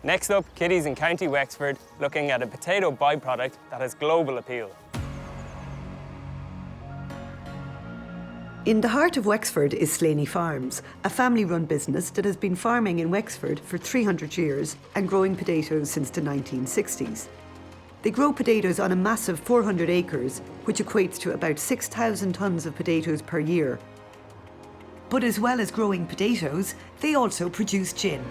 Next up, Kitty's in County Wexford, looking at a potato byproduct that has global appeal. In the heart of Wexford is Slaney Farms, a family-run business that has been farming in Wexford for 300 years and growing potatoes since the 1960s. They grow potatoes on a massive 400 acres, which equates to about 6,000 tonnes of potatoes per year. But as well as growing potatoes, they also produce gin.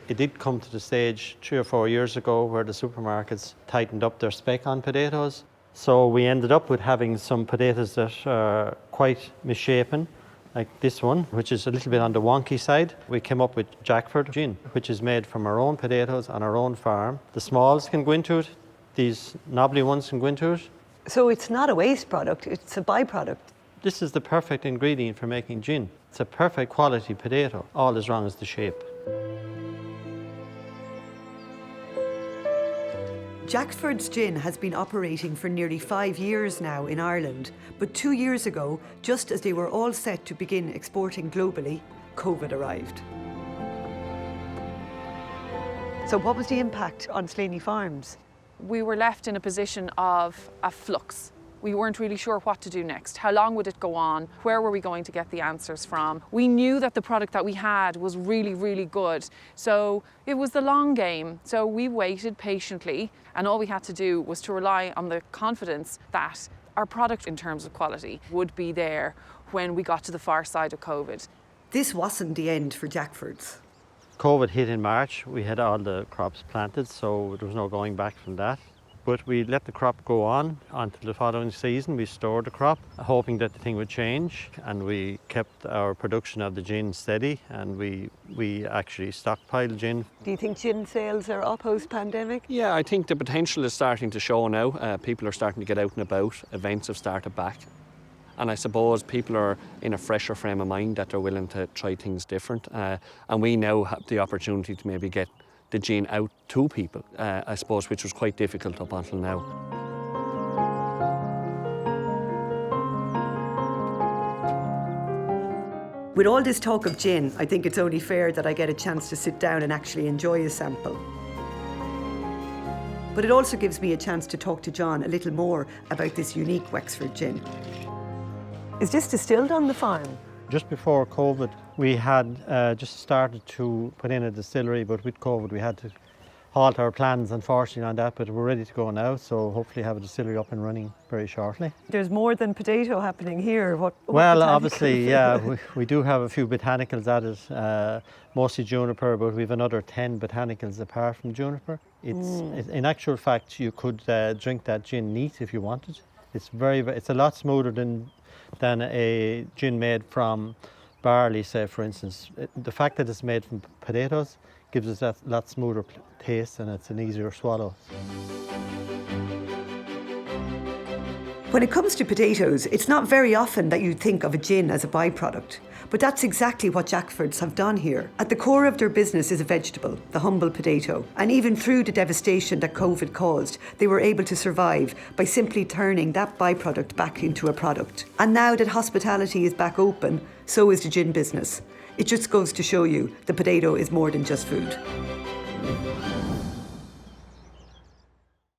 It did come to the stage 3 or 4 years ago where the supermarkets tightened up their spec on potatoes. So we ended up with having some potatoes that are quite misshapen, like this one, which is a little bit on the wonky side. We came up with Jackford Gin, which is made from our own potatoes on our own farm. The smalls can go into it, these knobbly ones can go into it. So it's not a waste product, it's a byproduct. This is the perfect ingredient for making gin. It's a perfect quality potato. All is wrong is the shape. Jackford's Gin has been operating for nearly 5 years now in Ireland, but 2 years ago, just as they were all set to begin exporting globally, COVID arrived. So what was the impact on Slaney Farms? We were left in a position of a flux. We weren't really sure what to do next. How long would it go on? Where were we going to get the answers from? We knew that the product that we had was really, really good. So it was the long game. So we waited patiently, and all we had to do was to rely on the confidence that our product in terms of quality would be there when we got to the far side of COVID. This wasn't the end for Jackford's. COVID hit in March. We had all the crops planted, so there was no going back from that. But we let the crop go on until the following season. We stored the crop, hoping that the thing would change, and we kept our production of the gin steady, and we actually stockpiled gin. Do you think gin sales are up post-pandemic? Yeah, I think the potential is starting to show now. People are starting to get out and about. Events have started back. And I suppose people are in a fresher frame of mind that they're willing to try things different. And we now have the opportunity to maybe get the gin out to people, I suppose, which was quite difficult up until now. With all this talk of gin, I think it's only fair that I get a chance to sit down and actually enjoy a sample. But it also gives me a chance to talk to John a little more about this unique Wexford gin. Is this distilled on the farm? Just before COVID, we had just started to put in a distillery, but with COVID we had to halt our plans, unfortunately, on that, but we're ready to go now, so hopefully have a distillery up and running very shortly. There's more than potato happening here. Well, obviously, yeah, we do have a few botanicals at it, mostly juniper, but we have another 10 botanicals apart from juniper. In actual fact, you could drink that gin neat if you wanted. It's a lot smoother than a gin made from barley, say, for instance. The fact that it's made from potatoes gives us that lot smoother taste, and it's an easier swallow. When it comes to potatoes, it's not very often that you think of a gin as a byproduct. But that's exactly what Jackfords have done here. At the core of their business is a vegetable, the humble potato. And even through the devastation that COVID caused, they were able to survive by simply turning that byproduct back into a product. And now that hospitality is back open, so is the gin business. It just goes to show you the potato is more than just food.